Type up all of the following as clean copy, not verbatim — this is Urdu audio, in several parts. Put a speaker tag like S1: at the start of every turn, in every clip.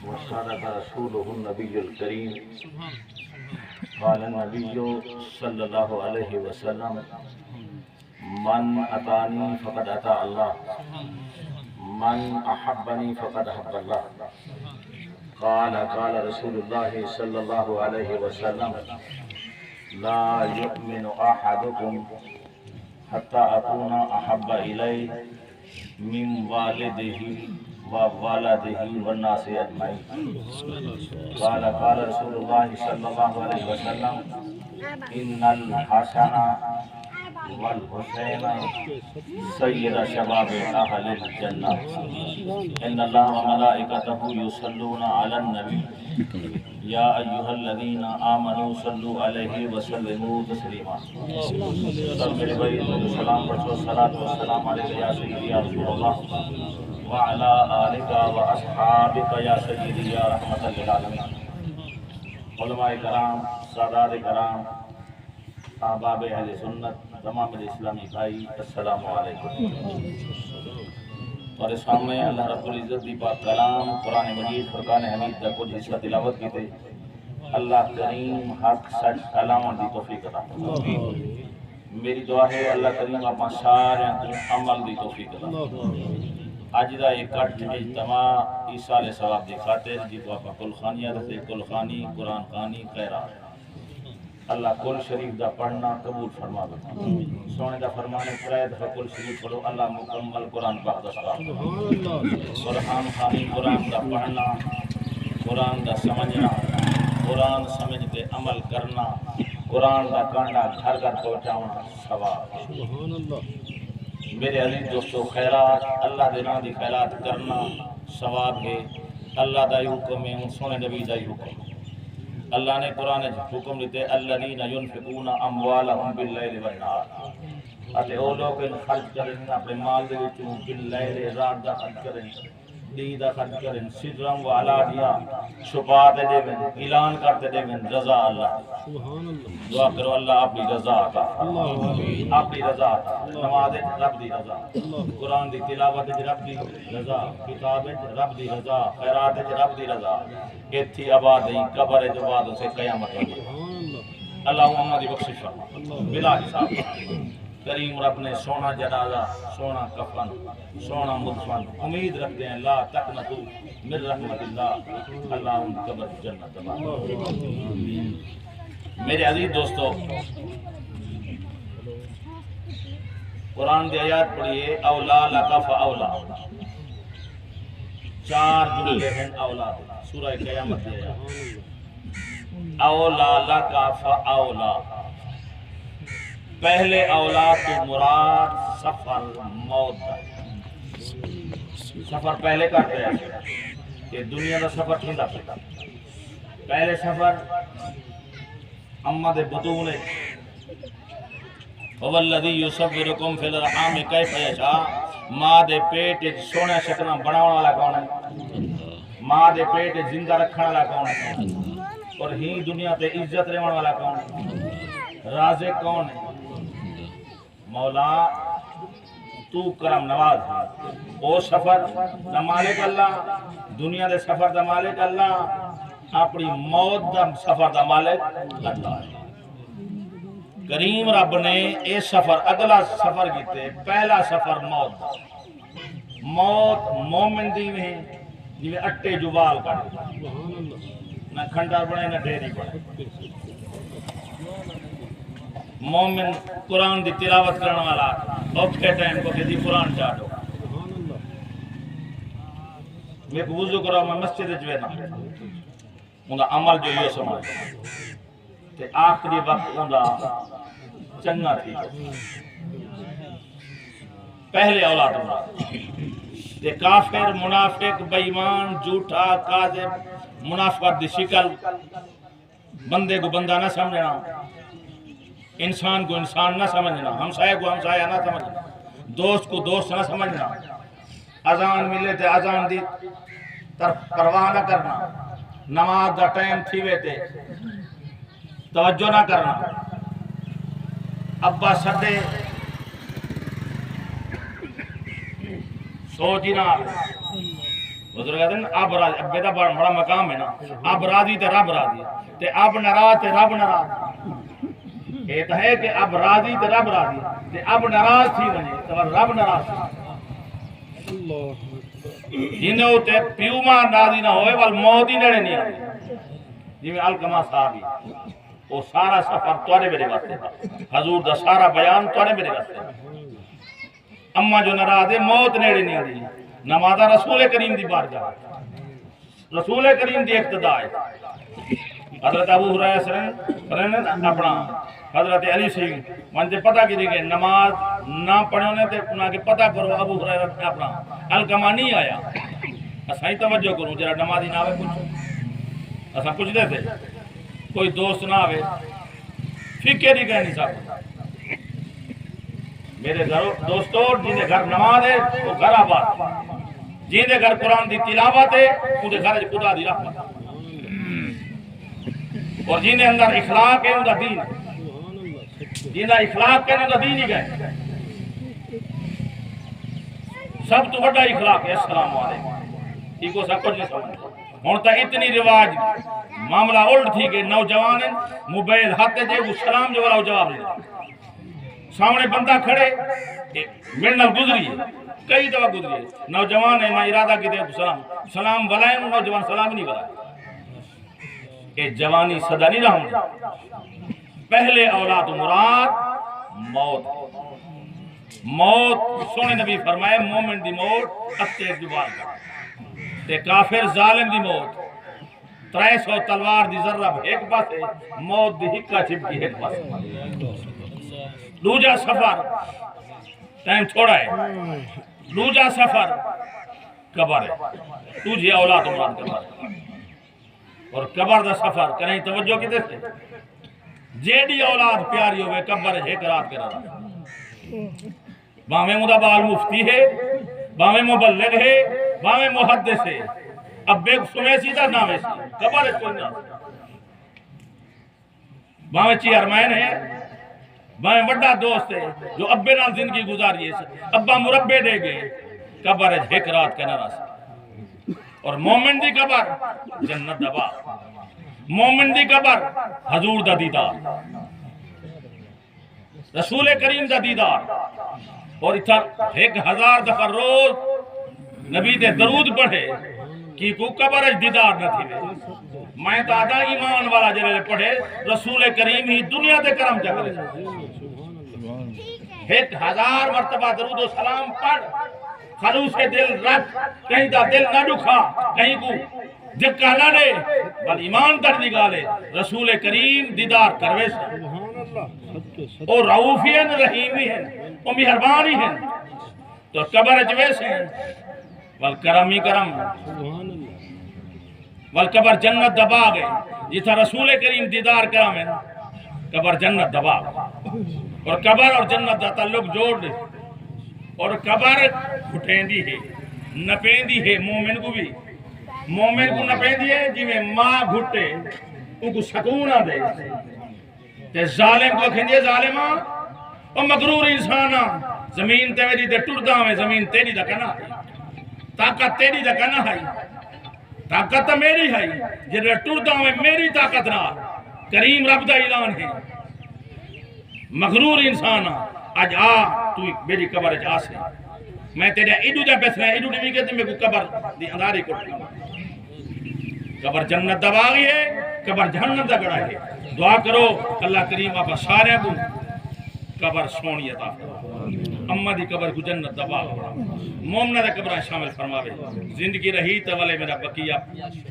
S1: وصدق رسوله النبي الكريم قال النبي صلى الله عليه وسلم من أطاعني فقد أطاع الله من أحبني فقد أحب الله قال رسول الله صلى الله عليه وسلم لا يؤمن أحدكم حتى أكون أحب إليه من والده وولده والناس أجمعين قال رسول الله صلى الله عليه وسلم إن الحسن والحسين سيد شباب أهل الجنة إن الله وملائكته يصلون على النبي يا أيها الذين آمنوا صلوا عليه وسلموا تسليما میرے بھائی سلام پڑھو صلاۃ والسلام علیک یا سیدی یا رسول اللہ وعلى آلك وأصحابك يا سيدي يا رحمة للعالمين علماء کرام سادات کرام احباب اہل سنت تمام اسلامی بھائی السلام علیکم اور سامنے اللہ رب العزت دی پاک کلام قرآن مجید فرقان حمید کا کچھ حصہ تلاوت کی تھے اللہ کریم حق سچ علامت دی توفیق عطا فرمائے میری دعا ہے اللہ کریم اپنا سارے عمل دی توفیق عطا فرمائے آج دا ایک کٹ اجتماع ایسال ثواب دی خاطر جی تو آپ کل خانیہ رہتے کل خانی قرآن خانی خیرات اللہ کل شریف دا پڑھنا قبول فرما دے سونے دا فرمانے فرائد کل شریف پڑھو اللہ مکمل قرآن پاک دستا قرآن خانی قرآن دا پڑھنا قرآن دا سمجھنا قرآن سمجھ کے عمل کرنا قرآن دا کانڈا گھر گھر پہنچاؤنا ثواب میرے عزیز دوستو خیرات اللہ دے نام دی خیرات کرنا ثواب ہے اللہ دا حکم ہے سونے نبی دا حکم اللہ نے قرآن حکم دیتے الذین ينفقون اموالهم باللیل والنہار اتے او لوگ خرچ کریں اپنے مال دے وچوں باللیل رات دا خرچ کریں دین دا خرچ کریں سرم و علانیہ چھپا دے دیں اعلان کرتے دیں رضا اللہ دعا کرو اللہ اپنی رضا عطا اپنی رضا عطا نماز رب دی رضا قرآن دی تلاوت رب دی رضا کتاب رب دی رضا خیرات رب دی رضا ایتھی آباد دی قبر جو بعد اسے قیامت ہوگی اللہم ہماری بخشش فرما بلا حساب کریم رب نے سونا جنازہ سونا کفن سونا مدفن امید رکھتے ہیں لا تقنطوا من رحمت اللہ اللہم قبر جنت اللہ میرے عزیز دوستو قرآن دی آیات پڑھئے اولا لکا فاولا چار جملے ہیں اولاد سورہ قیامت دی آیات اولا لکا فاولا پہلے اولاد تو مراد سفر موت سفر پہلے کرتے ہیں کہ دنیا کا سفر ٹھنڈا پڑتا پہلے سفر اما دے بطون والذی یصورکم فی الارحام کیف یشاء ماں دے پیٹ سونے شکلاں بناون والا کون ہے ماں دے پیٹ زندہ رکھنے والا کون ہے اور ہی دنیا تے عزت رہن والا کون ہے رازق کون ہے مولا تو کرم نواز او سفر دا مالک اللہ دنیا دے سفر دا مالک اللہ اپنی موت دا سفر دا مالک اللہ کریم رب نے اے سفر اگلا سفر کیتے پہلا سفر موت موت مومن دی میں جویں اٹے جوال کر نہ کھنڈا بنے نہ ڈیری بنے مومن قرآن دی تلاوت کرنے والا اوکھے ٹائم کو کہ دی قرآن چاہو میں وضو کرو میں مسجد جوینا انہا عمل جو یہ سمجھ کہ آخری وقت انہا چنگا تھی پہلے اولاد انہا کہ کافر منافق بیمان جھوٹا کاذب منافقت دی شکل بندے کو بندہ نہ سمجھنا انسان کو انسان نہ سمجھنا ہمسایہ کو ہمسایہ نہ سمجھنا دوست کو دوست نہ سمجھنا اذان ملے تے اذان دی طرف پرواہ نہ کرنا نماز دا ٹائم تھی ویتے توجہ نہ کرنا ابا سدے سوچی نہ بزرگ کہتے ہیں اب راضی، ابے دا بڑا مقام ہے نا، اب راضی تے رب راضی تے اب ناراض تے رب ناراض۔ یہ تو ہے کہ اب راضی تے رب راضی تے اب ناراض تھی ونجے تو رب ناراض تھی۔ جنہیں ہوتے پیو ماں راضی نہ ہوئے وال موت ہی نیڑے نہیں آئی۔ جی میں علقمہ صاحبی وہ سارا سفر توڑے میرے واسطے تھا، حضور دا سارا بیان توڑے میرے واسطے تھا۔ اما جو ناراض ہے موت نیڑے نہیں آئی، نمازہ رسول کریم دی بارگاہ، رسول کریم دی اقتداء ہے۔ حضرت ابو ہریرہ سے اپنا حضرت علی سے منجھے پتہ کی دیکھیں نماز نہ پڑھنے نے تے انہاں کے پتہ کرو ابو ہریرہ اپنا علقمہ نہیں آیا، اساں ہی توجہ کروں جرا نمازی نہ آوے پوچھو، اساں پوچھ دے تھے کوئی دوست نہ آوے فکر ہی کہنی صاحب۔ میرے گھر دوستوں جنہیں گھر نماز ہے وہ گھر آباد، جنہیں گھر قرآن دی تلاوت ہے انہیں گھر خدا دی رحمت، اور جنہیں اندر اخلاق ہے انہیں دین، جنہیں اخلاق ہے انہیں دین ہی گئے۔ سب تو بڑا اخلاق ہے السلام علیکم، یہ کو سب کچھ نہیں سمجھتے۔ ہون تا اتنی رواج معاملہ الٹ تھی کہ نوجوان موبائل ہاتھ دے وہ سلام جو والا جواب دے، سامنے بندہ کھڑے میرے نال گزری ہے، کئی دفعہ گزری ہے، نوجوان ہے میں ارادہ کی دے سلام سلام بلائیں، نوجوان سلام ہی نہیں بلائیں۔ کہ جوانی صدا نہیں رہا، پہلے اولاد مراد موت، موت سونے نبی فرمائے مومن دی موت اتے جبال کا تے کافر ظالم دی موت 300 تلوار دی ذرہ ایک پاسے موت دی ہکا چھپکی ایک پاسے۔ دوجا سفر ٹائم تھوڑا ہے، دوجا سفر قبر ہے، تجھے اولاد مراد قبر ہے، اور قبر دا سفر کریں توجہ کی دیتے جیڑی اولاد پیاری ہوئے قبر ایک رات کے رات، باہمیں مدبال مفتی ہے، باہمیں مبلغ ہے، باہمیں محدث ہے، اب بے سنے سیدھا نہ ویسی قبر ہے کوئی نہ، باہمیں چیئرمین ہے، باہمیں بڑا دوست ہے جو ابے نال زندگی گزاری ہے، ابا مربے دے گئے، قبر ہے ایک رات کے نراس۔ اور مومن دی قبر جنت دبا، مومن دی قبر حضور دا دیدار، رسول کریم دا دیدار، اور اتھا 1000 دفعہ روز نبی دے درود پڑھے کی کو قبر اچ دیدار نہ تھی۔ میں دادا ایمان والا جلے پڑھے رسول کریم ہی دنیا دے کرم جا کرے، 1000 مرتبہ درود و سلام پڑھ، خلوص دل رکھ، کہیں دا دل نہ دکھا، کہیں کو دکھا نہ دے، بل ایمان در نگالے رسول کریم دیدار کروے سے، اور رعوفی ہیں رحیمی ہیں اور مہربانی ہیں، تو قبر اجویسے ہیں والکرمی کرم، والقبر جنت دبا گئے، جیسا رسول کریم دیدار کرم ہے قبر جنت دبا گئے، اور قبر اور جنت دا تعلق جوڑ دے، اور قبر گھٹیندی ہے نپیندی ہے مومن کو بھی، مومن کو نپیندی ہے جی میں ماں گھٹے ان کو سکون آ دے، تے ظالم کو کھندی ہے ظالمہ اور مغرور انسانا زمین تے میری تے ٹردہ میں زمین تیری دا کنا ہے، طاقت تیری دا کنا ہے، طاقت تا میری ہے، جنہیں ٹردہ میں میری طاقت نہ، کریم رب دا اعلان ہے، مغرور انسانا آج آ تو میری قبر جا سے، میں تیرے ایڈو جا پیسنا ہے، ایڈو نہیں کہتے میں کو قبر دی انداری کو، قبر جنت دبا گئی ہے، قبر جہنم دا گڑا ہے۔ دعا کرو اللہ کریم آپ سارے کو قبر سونی عطا فرمائے، امہ دی قبر کو جنت دبا مومنہ دا قبرہ شامل فرماوے، زندگی رہی تو والے میرا بقیہ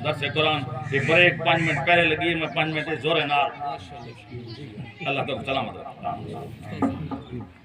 S1: درس قرآن ایک بریک 5 منٹ پہلے لگی، میں 5 منٹ زور نار اللہ تو سلامت رکھتا